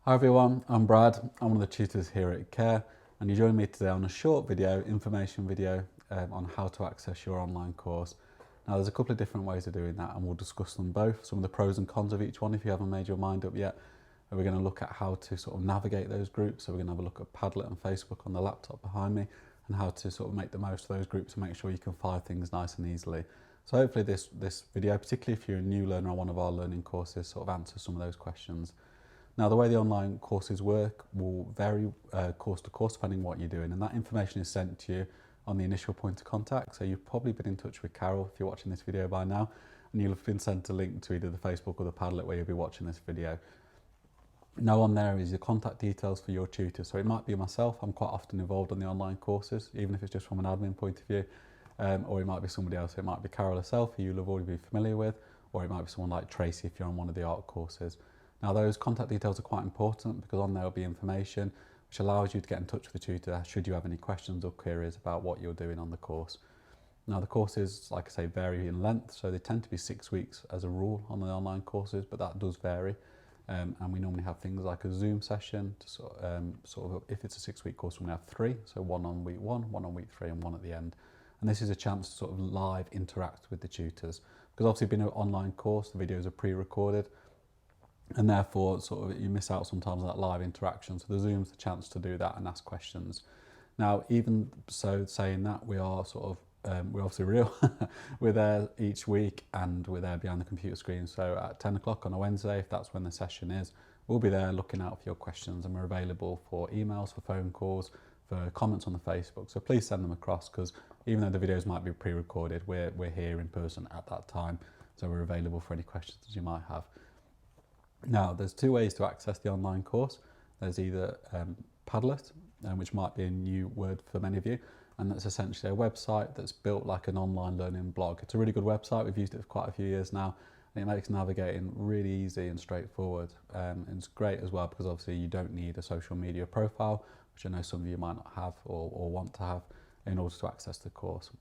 Hi everyone, I'm Brad. I'm one of the tutors here at CARE, and you're joining me today on a short video, information video on how to access your online course. Now there's a couple of different ways of doing that and we'll discuss them both, some of the pros and cons of each one if you haven't made your mind up yet. And we're going to look at how to sort of navigate those groups, so we're going to have a look at Padlet and Facebook on the laptop behind me and how to sort of make the most of those groups and make sure you can fire things nice and easily. So hopefully this video, particularly if you're a new learner on one of our learning courses, sort of answers some of those questions. Now, the way the online courses work will vary course to course depending on what you're doing, and that information is sent to you on the initial point of contact. So you've probably been in touch with Carol if you're watching this video by now, and you'll have been sent a link to either the Facebook or the Padlet where you'll be watching this video. Now on there is your contact details for your tutor. So it might be myself, I'm quite often involved on the online courses, even if it's just from an admin point of view, or it might be somebody else. It might be Carol herself, who you'll have already been familiar with, or it might be someone like Tracy if you're on one of the art courses. Now those contact details are quite important because on there will be information which allows you to get in touch with the tutor should you have any questions or queries about what you're doing on the course. Now the courses, like I say, vary in length, so they tend to be 6 weeks as a rule on the online courses, but that does vary. And we normally have things like a Zoom session to sort of if it's a 6-week course, we're going to have 3, so one on week 1, one on week 3 and one at the end. And this is a chance to sort of live interact with the tutors, because obviously being an online course, the videos are pre-recorded, and therefore sort of you miss out sometimes on that live interaction. So the Zoom's the chance to do that and ask questions. Now, even so, saying that, we are sort of we're obviously real. We're there each week and we're there behind the computer screen. So at 10 o'clock on a Wednesday, if that's when the session is, we'll be there looking out for your questions, and we're available for emails, for phone calls, for comments on the Facebook. So please send them across, because even though the videos might be pre-recorded, we're here in person at that time. So we're available for any questions you might have. Now, there's 2 ways to access the online course. There's either Padlet, which might be a new word for many of you, and that's essentially a website that's built like an online learning blog. It's a really good website. We've used it for quite a few years now, and it makes navigating really easy and straightforward. And it's great as well because obviously you don't need a social media profile, which I know some of you might not have or want to have in order to access the course.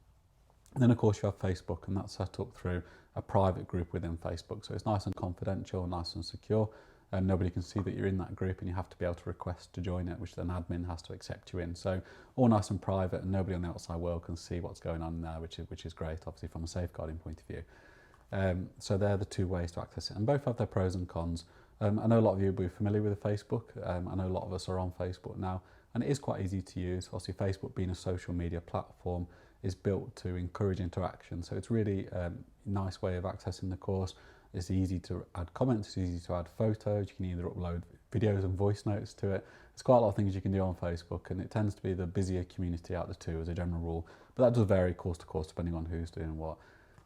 And then of course you have Facebook, and that's set up through a private group within Facebook. So it's nice and confidential, nice and secure, and nobody can see that you're in that group, and you have to be able to request to join it, which then admin has to accept you in. So all nice and private, and nobody on the outside world can see what's going on there, which is great, obviously from a safeguarding point of view. So they're the 2 ways to access it, and both have their pros and cons. I know a lot of you will be familiar with Facebook. I know a lot of us are on Facebook now, and it is quite easy to use. Obviously Facebook, being a social media platform, is built to encourage interaction. So it's really a nice way of accessing the course. It's easy to add comments, it's easy to add photos. You can either upload videos and voice notes to it. There's quite a lot of things you can do on Facebook, and it tends to be the busier community out of the 2 as a general rule. But that does vary course to course depending on who's doing what.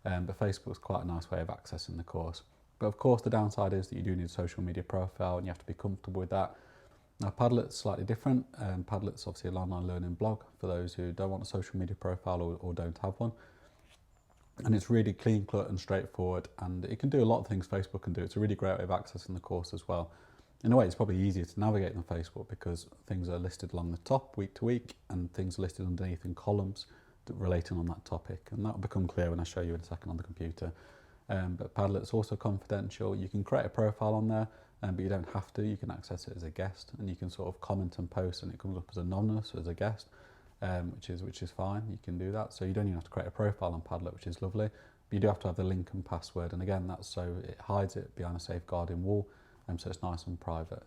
But Facebook's quite a nice way of accessing the course. But of course the downside is that you do need a social media profile, and you have to be comfortable with that. Now Padlet's slightly different. Padlet's obviously an online learning blog for those who don't want a social media profile or don't have one. And it's really clean cut and straightforward, and it can do a lot of things Facebook can do. It's a really great way of accessing the course as well. In a way, it's probably easier to navigate than Facebook because things are listed along the top week to week, and things are listed underneath in columns relating on that topic. And that will become clear when I show you in a second on the computer. But Padlet's also confidential. You can create a profile on there, but you don't have to. You can access it as a guest, and you can sort of comment and post, and it comes up as anonymous as a guest, which is fine. You can do that. So you don't even have to create a profile on Padlet, which is lovely. But you do have to have the link and password, and again, that's so it hides it behind a safeguarding wall, so it's nice and private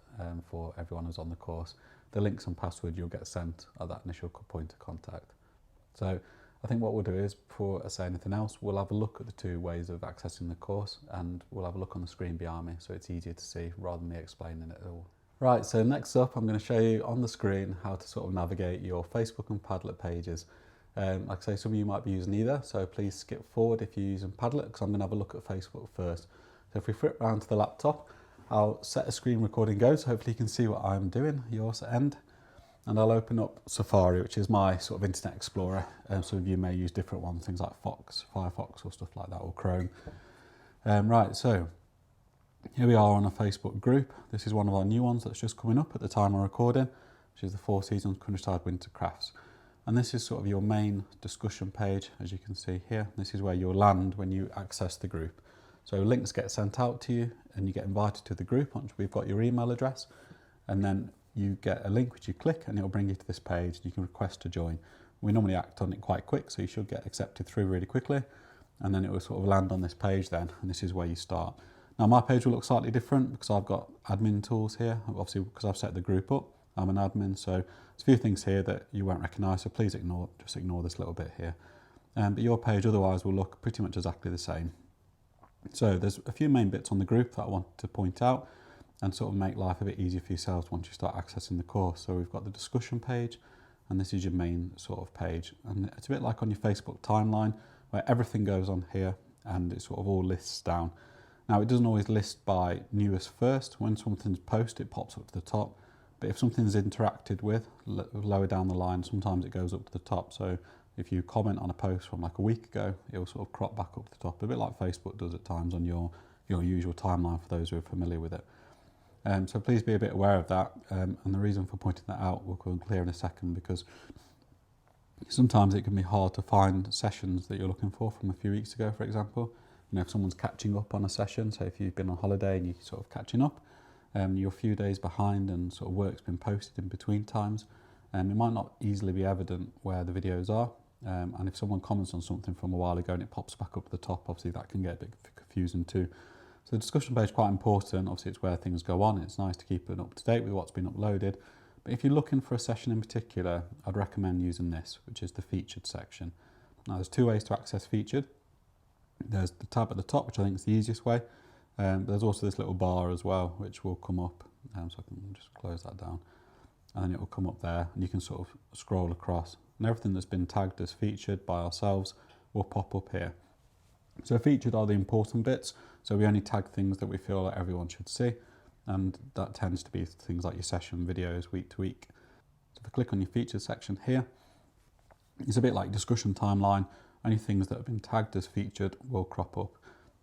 for everyone who's on the course. The links and password you'll get sent at that initial point of contact. So I think what we'll do is, before I say anything else, we'll have a look at the 2 ways of accessing the course, and we'll have a look on the screen behind me so it's easier to see rather than me explaining it all. Right, so next up I'm going to show you on the screen how to sort of navigate your Facebook and Padlet pages. Like I say, some of you might be using either, so please skip forward if you're using Padlet, because I'm going to have a look at Facebook first. So if we flip around to the laptop, I'll set a screen recording go, so hopefully you can see what I'm doing, your end. And I'll open up Safari, which is my sort of Internet Explorer. Some of you may use different ones, things like Firefox or stuff like that, or Chrome. Right, so here we are on a Facebook group. This is one of our new ones that's just coming up at the time of recording, which is the 4 Seasons Countryside Winter Crafts. And this is sort of your main discussion page, as you can see here. This is where you'll land when you access the group. So links get sent out to you, and you get invited to the group once we've got your email address. and then you get a link which you click and it'll bring you to this page and you can request to join. We normally act on it quite quick, so you should get accepted through really quickly, and then it will sort of land on this page then, and this is where you start. Now my page will look slightly different because I've got admin tools here, obviously because I've set the group up. I'm an admin, so there's a few things here that you won't recognise, so please just ignore this little bit here. But your page otherwise will look pretty much exactly the same. So there's a few main bits on the group that I want to point out and sort of make life a bit easier for yourselves once you start accessing the course. So we've got the discussion page, and this is your main sort of page. And it's a bit like on your Facebook timeline where everything goes on here and it sort of all lists down. Now it doesn't always list by newest first. When something's posted, it pops up to the top. But if something's interacted with lower down the line, sometimes it goes up to the top. So if you comment on a post from like a week ago, it will sort of crop back up to the top, a bit like Facebook does at times on your usual timeline for those who are familiar with it. So please be a bit aware of that. And the reason for pointing that out will come clear in a second, because sometimes it can be hard to find sessions that you're looking for from a few weeks ago, for example. You know, if someone's catching up on a session, so if you've been on holiday and you're sort of catching up, you're a few days behind and sort of work's been posted in between times, it might not easily be evident where the videos are. And if someone comments on something from a while ago and it pops back up to the top, obviously that can get a bit confusing too. So the discussion page is quite important. Obviously it's where things go on. It's nice to keep it up to date with what's been uploaded. But if you're looking for a session in particular, I'd recommend using this, which is the featured section. Now there's two ways to access featured. There's the tab at the top, which I think is the easiest way. But there's also this little bar as well, which will come up. So I can just close that down. And then it will come up there and you can sort of scroll across. And everything that's been tagged as featured by ourselves will pop up here. So featured are the important bits. So we only tag things that we feel like everyone should see. And that tends to be things like your session videos week to week. So if I click on your featured section here, it's a bit like discussion timeline. Only things that have been tagged as featured will crop up.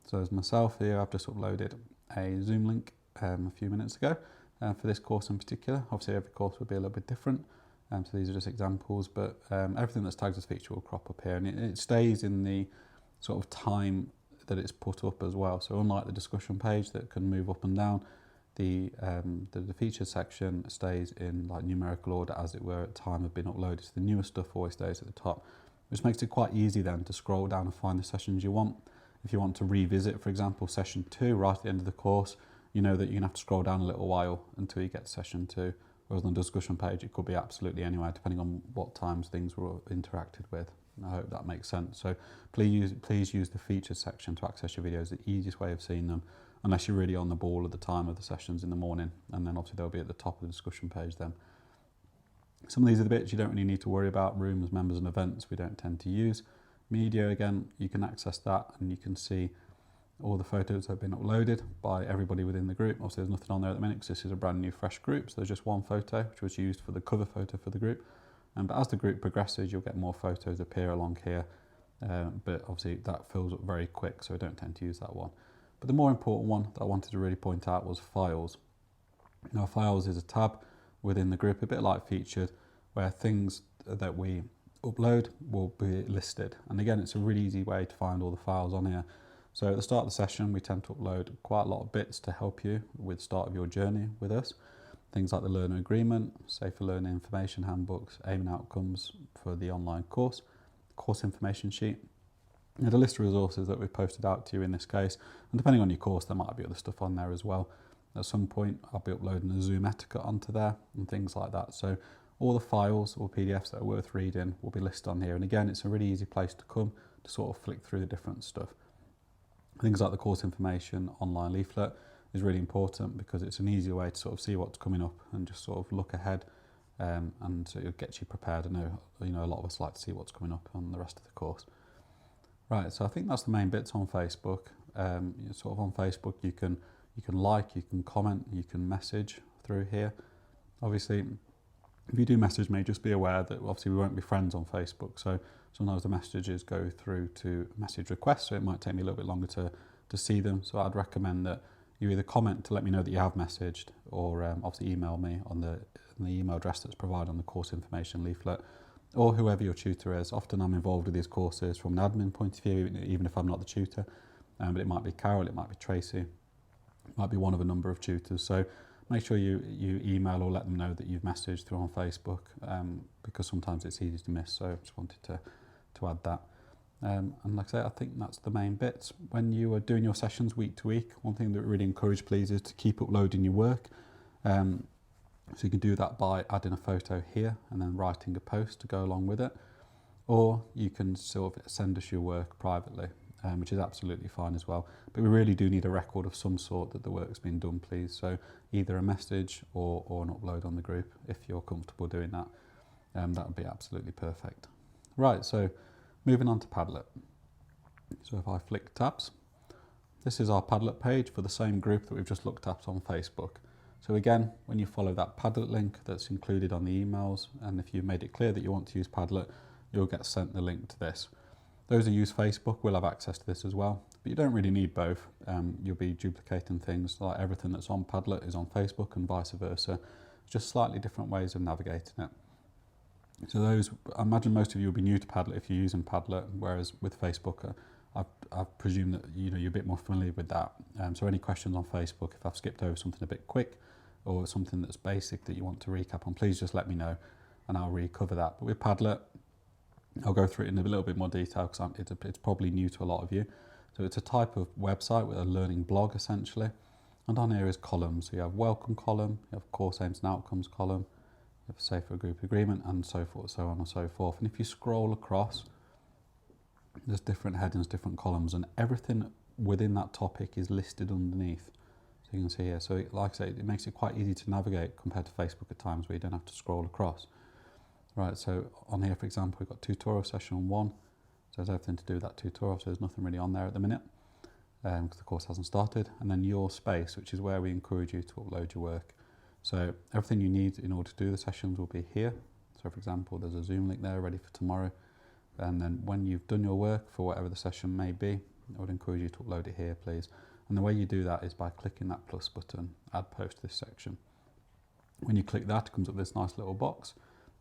So as myself here, I've just uploaded a Zoom link a few minutes ago for this course in particular. Obviously every course will be a little bit different. So these are just examples, but everything that's tagged as feature will crop up here, and it stays in the sort of time that it's put up as well. So unlike the discussion page that can move up and down, the featured section stays in like numerical order as it were at time of being uploaded. So the newest stuff always stays at the top, which makes it quite easy then to scroll down and find the sessions you want. If you want to revisit, for example, session 2 right at the end of the course, you know that you're going to have to scroll down a little while until you get to session 2. Whereas on the discussion page, it could be absolutely anywhere, depending on what times things were interacted with. I hope that makes sense. So please use the featured section to access your videos, the easiest way of seeing them, unless you're really on the ball at the time of the sessions in the morning, and then obviously they'll be at the top of the discussion page then. Some of these are the bits you don't really need to worry about. Rooms, members and events we don't tend to use. Media, again, you can access that and you can see all the photos that have been uploaded by everybody within the group. Obviously there's nothing on there at the minute because this is a brand new fresh group, so there's just one photo which was used for the cover photo for the group. But as the group progresses, you'll get more photos appear along here, but obviously that fills up very quick, so I don't tend to use that one. But the more important one that I wanted to really point out was files. Now files is a tab within the group, a bit like featured, where things that we upload will be listed. And again, it's a really easy way to find all the files on here. So at the start of the session, we tend to upload quite a lot of bits to help you with the start of your journey with us. Things like the learner agreement, safer learning information handbooks, aim and outcomes for the online course, course information sheet, and a list of resources that we've posted out to you in this case. And depending on your course, there might be other stuff on there as well. At some point, I'll be uploading a Zoom etiquette onto there and things like that. So all the files or PDFs that are worth reading will be listed on here. And again, it's a really easy place to come to sort of flick through the different stuff. Things like the course information online leaflet is really important because it's an easy way to sort of see what's coming up and just sort of look ahead, and so it gets you prepared. I know, a lot of us like to see what's coming up on the rest of the course. Right, so I think that's the main bits on Facebook. Sort of on Facebook, you can like, you can comment, you can message through here. Obviously, if you do message me, just be aware that obviously we won't be friends on Facebook, so sometimes the messages go through to message requests, so it might take me a little bit longer to see them. So I'd recommend that you either comment to let me know that you have messaged, or obviously email me on the email address that's provided on the course information leaflet, or whoever your tutor is. Often I'm involved with these courses from an admin point of view, even if I'm not the tutor, but it might be Carol, it might be Tracy, it might be one of a number of tutors. So make sure you email or let them know that you've messaged through on Facebook, because sometimes it's easy to miss, so I just wanted to add that. And like I say, I think that's the main bits. When you are doing your sessions week to week, one thing that we really encourage, please, is to keep uploading your work. So you can do that by adding a photo here and then writing a post to go along with it. Or you can sort of send us your work privately, which is absolutely fine as well. But we really do need a record of some sort that the work's been done, please. So either a message or an upload on the group, if you're comfortable doing that. That would be absolutely perfect. Right, so moving on to Padlet. So if I flick tabs, this is our Padlet page for the same group that we've just looked at on Facebook. So again, when you follow that Padlet link that's included on the emails, and if you've made it clear that you want to use Padlet, you'll get sent the link to this. Those who use Facebook will have access to this as well, but you don't really need both. You'll be duplicating things, like everything that's on Padlet is on Facebook and vice versa. It's just slightly different ways of navigating it. So those, I imagine most of you will be new to Padlet if you're using Padlet, whereas with Facebook, I presume that you're a bit more familiar with that. So any questions on Facebook, if I've skipped over something a bit quick or something that's basic that you want to recap on, please just let me know and I'll recover that. But with Padlet, I'll go through it in a little bit more detail because it's probably new to a lot of you. So it's a type of website with a learning blog essentially. And on here is columns. So you have welcome column, you have course aims and outcomes column, you have safer group agreement and so forth, so on and so forth. And if you scroll across, there's different headings, different columns, and everything within that topic is listed underneath. So you can see here. So like I say, it makes it quite easy to navigate compared to Facebook at times where you don't have to scroll across. Right, so on here, for example, we've got tutorial session 1. So there's everything to do with that tutorial, so there's nothing really on there at the minute because the course hasn't started. And then your space, which is where we encourage you to upload your work. So everything you need in order to do the sessions will be here. So for example, there's a Zoom link there ready for tomorrow. And then when you've done your work for whatever the session may be, I would encourage you to upload it here, please. And the way you do that is by clicking that plus button, add post to this section. When you click that, it comes up this nice little box.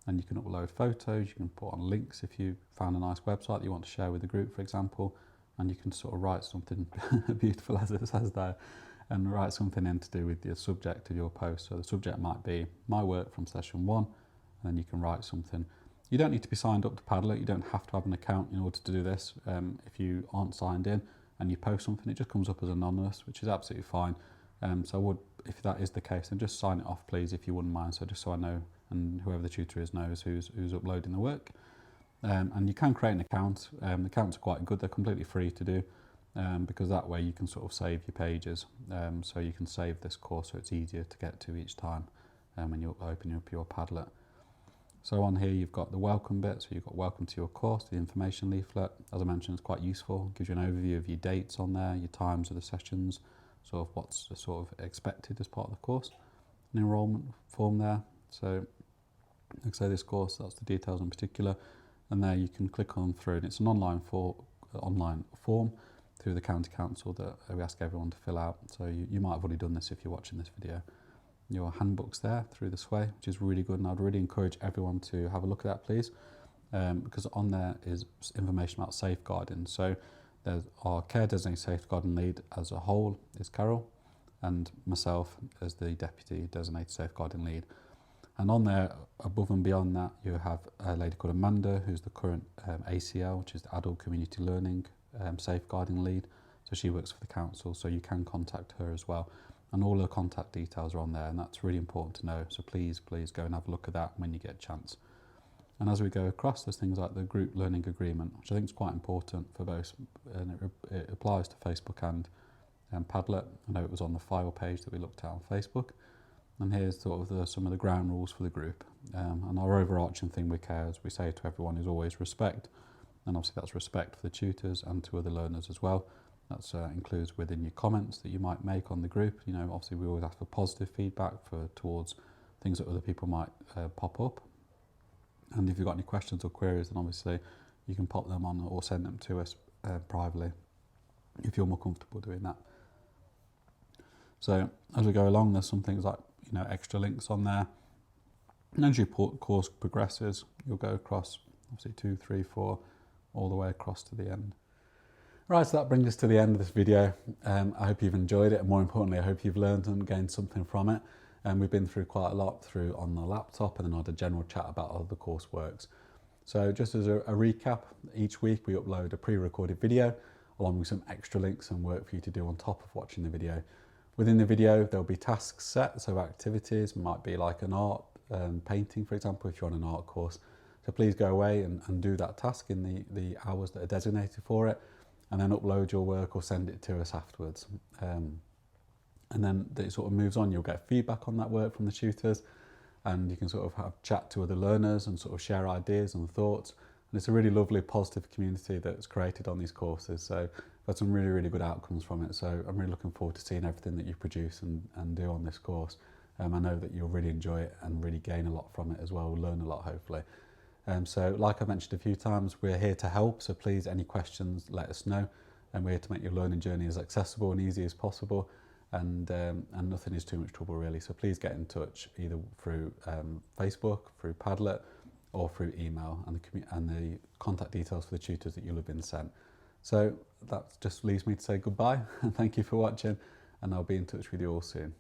And you can upload photos, you can put on links if you found a nice website that you want to share with the group, for example, and you can sort of write something beautiful, as it says there, and write something in to do with the subject of your post. So the subject might be my work from session 1, and then you can write something. You don't need to be signed up to Padlet, you don't have to have an account in order to do this. If you aren't signed in and you post something, it just comes up as anonymous, which is absolutely fine. So I would, if that is the case, then just sign it off, please, if you wouldn't mind, so just so I know and whoever the tutor is knows who's uploading the work. And you can create an account. The accounts are quite good, they're completely free to do, because that way you can sort of save your pages. So you can save this course so it's easier to get to each time when you're opening up your Padlet. So on here you've got the welcome bit, so you've got welcome to your course, the information leaflet. As I mentioned, it's quite useful, it gives you an overview of your dates on there, your times of the sessions, sort of what's sort of expected as part of the course. An enrolment form there, so like I say, this course, that's the details in particular, and there you can click on through, and it's an online form through the County Council that we ask everyone to fill out. So you might have already done this if you're watching this video. Your handbook's there through the Sway, which is really good, and I'd really encourage everyone to have a look at that, please, because on there is information about safeguarding. So there's our care designated safeguarding lead as a whole is Carol, and myself as the deputy designated safeguarding lead. And on there, above and beyond that, you have a lady called Amanda, who's the current ACL, which is the Adult Community Learning Safeguarding Lead. So she works for the council, so you can contact her as well. And all her contact details are on there, and that's really important to know. So please go and have a look at that when you get a chance. And as we go across, there's things like the group learning agreement, which I think is quite important for both, and it applies to Facebook and Padlet. I know it was on the file page that we looked at on Facebook. And here's sort of some of the ground rules for the group. And our overarching thing with CARE, as we say to everyone, is always respect. And obviously that's respect for the tutors and to other learners as well. That includes within your comments that you might make on the group. You know, obviously we always ask for positive feedback towards things that other people might pop up. And if you've got any questions or queries, then obviously you can pop them on or send them to us privately if you're more comfortable doing that. So as we go along, there's some things like, you know, extra links on there. And as your course progresses, you'll go across, obviously 2, 3, 4, all the way across to the end. Right, so that brings us to the end of this video. I hope you've enjoyed it, and more importantly, I hope you've learned and gained something from it. And we've been through quite a lot through on the laptop, and then I had a general chat about how the course works. So just as a recap, each week we upload a pre-recorded video along with some extra links and work for you to do on top of watching the video. Within the video, there'll be tasks set, so activities might be like an art, painting, for example, if you're on an art course. So please go away and do that task in the hours that are designated for it, and then upload your work or send it to us afterwards. And then it sort of moves on. You'll get feedback on that work from the tutors, and you can sort of have chat to other learners and sort of share ideas and thoughts. And it's a really lovely, positive community that's created on these courses. So I've had some really, really good outcomes from it. So I'm really looking forward to seeing everything that you produce and do on this course. I know that you'll really enjoy it and really gain a lot from it as well, learn a lot hopefully. So like I mentioned a few times, we're here to help. So please, any questions, let us know. And we're here to make your learning journey as accessible and easy as possible. And nothing is too much trouble really. So please get in touch either through Facebook, through Padlet, or through email, and the contact details for the tutors that you'll have been sent. So that just leaves me to say goodbye and thank you for watching, and I'll be in touch with you all soon.